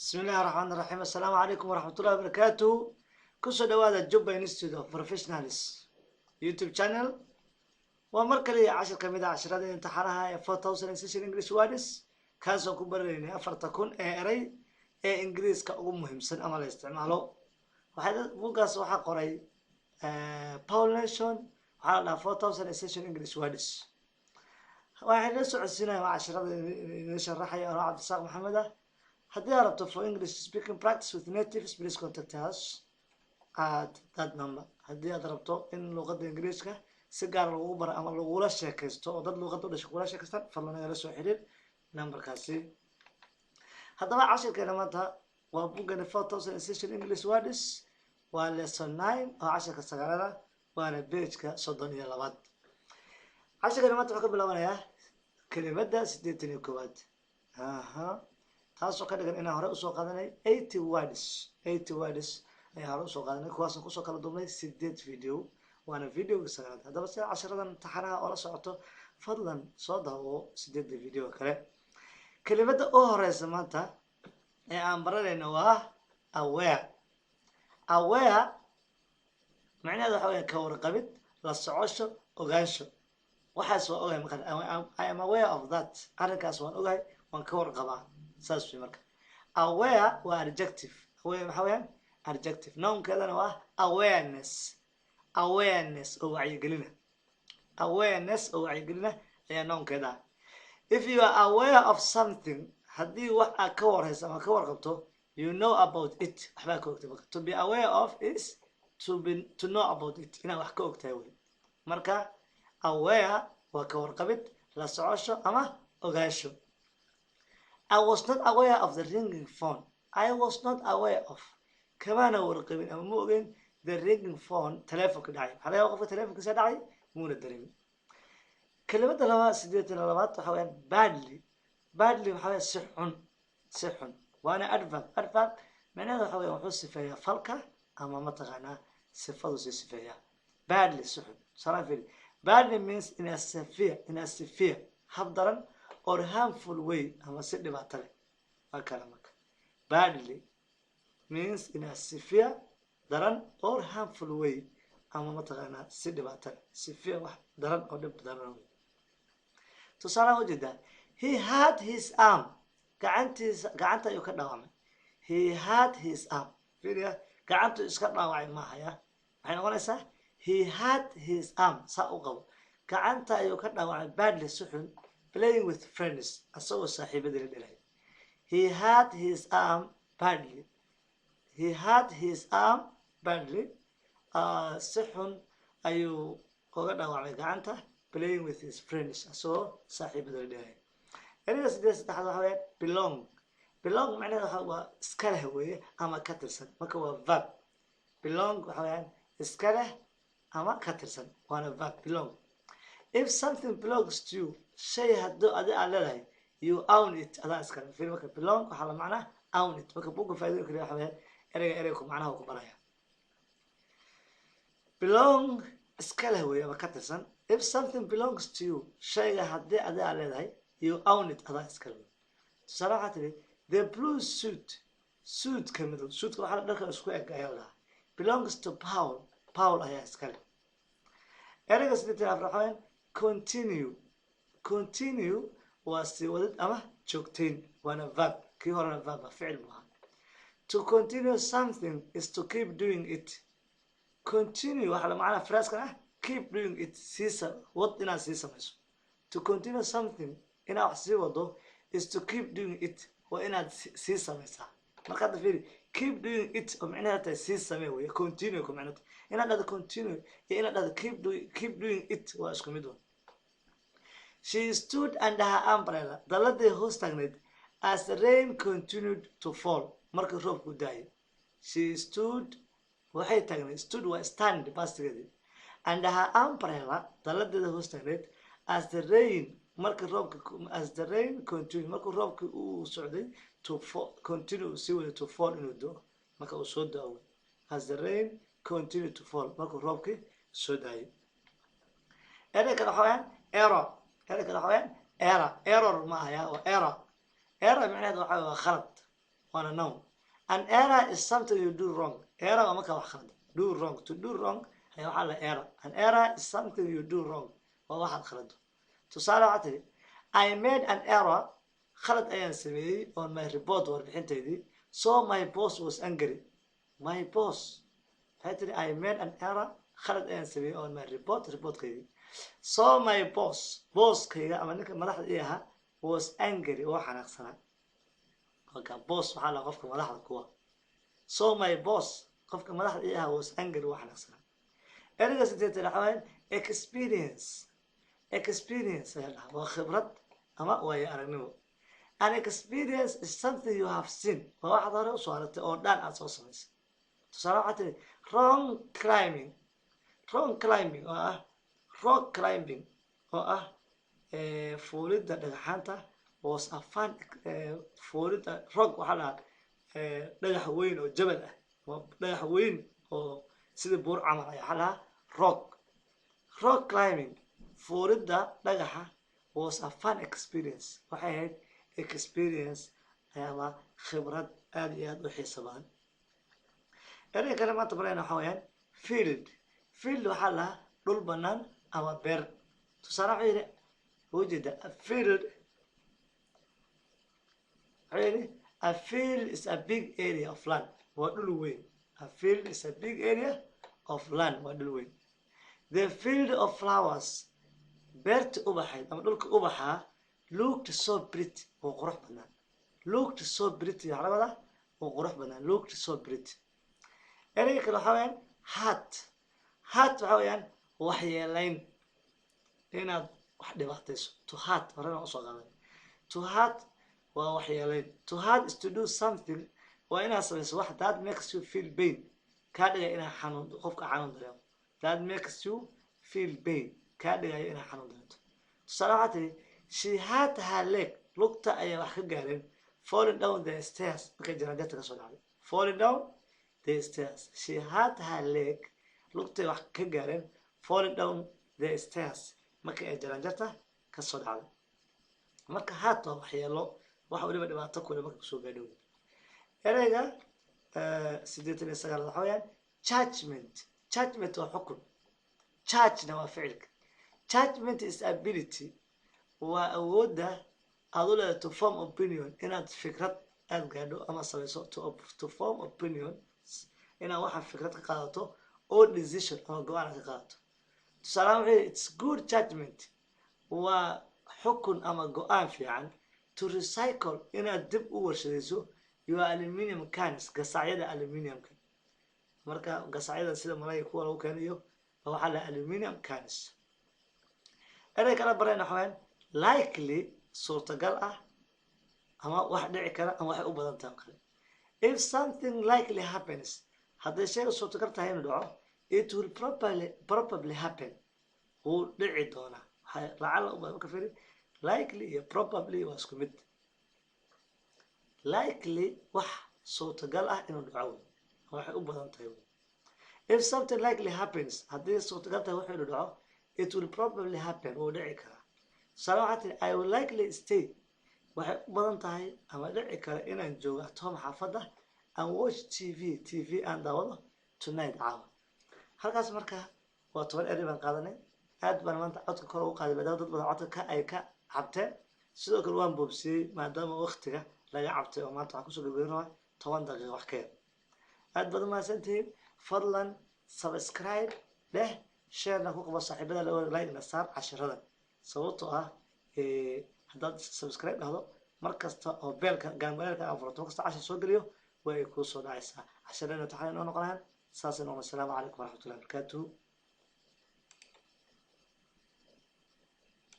بسم الله الرحمن الرحيم. السلام عليكم ورحمة الله وبركاته. كسو دوادا جوبا انستيتيوت اوف بروفيشنالز يوتيوب channel ومركلي 10 كمية 10 امتحانها 4000 session English words كاسو كبريني أفرتكون إيري إنجليز كأقوم مهم سن أمال استعماله وحدا بوقاس وحا قري باول نيشن وحالا 4000 session English words واحد نسو عسينا مع 10 نشرحي أنا عبد الساق محمد. Haddii aad rabto for English speaking practice with natives, please contact us at that number. Haddii aad rabto in luqadda Ingiriiska si gaar lagugu baro ama lagula sheekaysto oo dad luqadda u dhashay kugula sheekaystaan, fadlan nagala soo xiriir numberkaasi. Haddaba cashirkeena maanta waa buggani 4000 essential English words, waa lesson 9 oo cashirka sagaalada waana page-ka 32. Cashirkeena maanta wuxuu ka bilaabanayaa kelimadda 81. taasoo ka dhigan inaan hore usoo qaadanay 80 words ayaa hore usoo qaadanay kuwaasoo kusoo kala duubnay 8 video waana videoga sagaalaad. haddaba sida cashiradan imtixaanaha oo la socoto fadlan soo daawo 8 video kale. kelimada u horeysa maanta ee aan baranayno waa aware macnaheedu waxa weeye ka warqabid, la socosho, ogaansho. waxaas waa ogahay marka I am aware of that, arrinkaas waan ogahay, waan ka warqabaa. saas way marka aware waa adjective. aware waxa weeyaan adjective. nounkeedana waa awareness oo wacyigelina. ayaa nounkeeda. if you are aware of something, haddii wax aad ka warhayso ama ka warqabto, you know about it, waxbaa ka ogtay marka. to be aware of is to know about it, inaad wax ka ogtahay wey. marka aware waa ka warqabid, la socosho ama ogaansho. I was not aware of the ringing phone. Kamana warqabin ama ma ogeyn the ringing phone, telefoonka dhacay. Waxaa laga yaabaa qofka telefoonkiisa dhacay muuna dareemin. kelimada 82 waxa weeyaan badly waxa weeyaan si xun waana adverb. macnaheedu waxa weeyaan wuxuu sifeeyaa falka ama mataqaanaa sifadu sifeeyaa. badly si xun. salaam fiiri. badly means in a severe hab daran or harmful way, ama si dhibaato leh. waa kala marka badly means in a severe daran or harmful way, ama mataqaanaa si dhibaato leh. severe wax daran oo dhib daran. tusaale u jeedaa he had his arm, gacanta ayuu ka dhaawacmay. he had his arm, fiiriya gacantu iska dhaawacay maahaya. waxay noqonaysaa he had his arm. saa u qabo gacanta ayuu ka dhaawacay badly si xun, playing with friends, asagoo saaxiibadii la dhelay. he had his arm badly si xun ayuu uga dhaawacmay gacanta, playing with his friends, asagoo saaxiibadii la dhelay. ereyga saddexaad waxa weeye belong macnaheedu waa iska leh weeye ama ka tirsan. marka waa verb. belong waxa weeyaan iska leh ama ka tirsan, waana verb belong. if something belongs to you, shay hadduu adi aad leedahay, you own it, adaa iskale. fiiri marka belong waxaa la macnaa own it. marka buugga faa'iidooyin kale waxa weeye ereyga macnaha ku baraya. belong iska leh weeye ama ka tirsan. if something belongs to you, shayga haddii adi aad leedahay, you own it, adaa iskale. tusaale waxaa tiri the blue suitka midow. suitka waxaa dharka isku eg ayaa lahaa. belongs to Paul ayaa iskale. ereyga 84 waxa weeyaan continue waa sii wadid ama joogtayn, waana verb. kii horena verb ficil buu ahaa. to continue something is to keep doing it. continue waxaa la macnaa phrase-kan ah keep doing it, wad inaad sii samayso. to continue something, inaad wax sii wado, is to keep doing it, waa inaad sii samaysaa. marka hadda fiiri keep doing it oo macnaheedu tahay sii samee weeye. continue ku macnaheedu inaad dhahdo continue iyo inaad dhahdo keep doing it waa isku mid. she stood under her umbrella, daladii hoos taagneyd, as the rain continued to fall, markii roobku daayay. she stood waxay taagneyd, stood waa stand bastigeedii, under her umbrella, daladeeda hoos taagneyd, as the rain continued, markuu roobkii uu socday to fall, continue sii wada to fall, inuu do marka uu soo daawo. as the rain continued to fall, markuu roobkii soo daayay. ereyga waxa weeyaan error ma aha, waa error. macnaheedu waxa waa khalad. on a noun. An error is something you do wrong. Error waa markaa wax khaldan. Do wrong. To do wrong ayaa waxaa la error. An error is something you do wrong. waa waxaad khalado. tusaale waxaa tiri I made an error. khalad ayaan sameeyey on my report warbixinteydii. So my boss was angry. My boss. waxay tiri I made an error. khalad ayaan sameeyey on my reportkaydii. So my bosskayga ama ninka madaxda ii ahaa was angry oo xanaaqsanaa. marka boss waxaa la qofka madaxda kuwa. So my boss qofka madaxda ii ahaa was angry oo xanaaqsanaa. erayga sideetan waxaa weeye experience ayaa dhahaa waa khibrad ama waayo aragnimo. An experience is something you have seen. waa waxaad hore usoo aragtay oo dhan aad soo samaysay. tusaale waxaa tiri wrong climbing oo ah rock climbing oo ah fuulidda dhagaxaanta was a fun fuulidda rock waxaa la dhagax weyn oo jabal ah waa dhagax weyn oo sida buur camal ah waxaa la rock climbing fuulidda dhagaxa was a fun experience waxay ahayd experience ama khibrad aad iyo aad u xiiso badan. erayga kale maanta barayna waxaa weeyaan field waxaa la dhul bannaan ama beer. tusaale waxaa yidhi ujeeda a field is a big area of land waa dhul weyn. a field is a big area of land waa dhul weyn. The field of flowers beerta ubaxayd ama dhulka ubaxa looked so pretty oo qurux badnaan. looked so pretty waxaa laga wadaa oo qurux badnaan. looked so pretty. erayga kale waxaa weeyaan hurt waxaa weeyaan waxyeelayn inaad wax dhibaatayso. to hurt horena usoo qaadan. to hurt waa waxyeelayn. to hurt is to do something waa inaad samayso wax that makes you feel pain kaa dhigaya inaa xanuun qofka xanuun dareemo. that makes you feel pain kaa dhigaya inaa xanuun dareento. tusaale waxaa tiri she had her leg lugta ayaa wax ka gaareen falling down the stairs markay jaraanjarta ka soo dhacday. falling down the stairs. she had her leg lugtay wax ka gaareen falling down the stairs markii ay jaraanjarta ka soo dhacday. marka haat waa waxyeelo wax waliba dhibaato kule marka kusoo gaadhow. erayga 89 waxaa weeyaan judgment waa xukun. judgena waa ficilka. judgment is ability waa awoodda aad u leedahay to form opinion inaad fikrad aad gaadho ama samayso. to form opinion inaad waxa fikrad ka qaadato oo decision ama go-aan ka qaadato. tusaale waxaa yidhi it's good judgment waa xukun ama go-aan fiican to recycle inaad dib u warshadayso your aluminium cans gasacyada aluminiumka. marka gasacyada sida malay kuwa lagu keeniyo waxaa la aluminium cans. eray kala barayna waxaa weeyaan likely suurtagal ah ama wax dhici kara ama waxay u badan tahay kale. if something likely happens hadday shayga suurtagal tahay inuu dhaco it will probably happen wuu dhici doonaa. lacala u badan ka firi likely iyo probably waa isku mid. likely wax suurtagal ah inuu dhaco waxay u badan tahay. if something likely happens haddii suurtagal tahay wuxuu dhaco it will probably happen wuu dhici karaa. tusaale waxaa tiri I will likely stay waxay u badan tahay ama dhici kara inaan joogo at home xaafadda and watch tv aan daawado tonight caawa. halkaas marka waa 10 eray baan qaadanay. aad baan maanta codka kor ugu qaaday maadaama dad badan codka ay ka cabteen. sidoo kale waan boobsiyey maadaama waqtiga laga cabtay oo maanta waxaan kusoo gabagabeynaa 10 daqiiqo wax ka yar. aad baad mahadsantihiin. fadlan subscribe leh sharena ku qabo saaxiibada like na saar cashiradan sababtoo ah haddaad subscribe dhahdo markasta oo beelka gaambeelka aan furto markasta cashir soo geliyo way kuu soo dhacaysaa. cashirada taxana noo noqonayaan saas inoo. assalaamu calaykum waraxmatullahi wabarakaatuhu.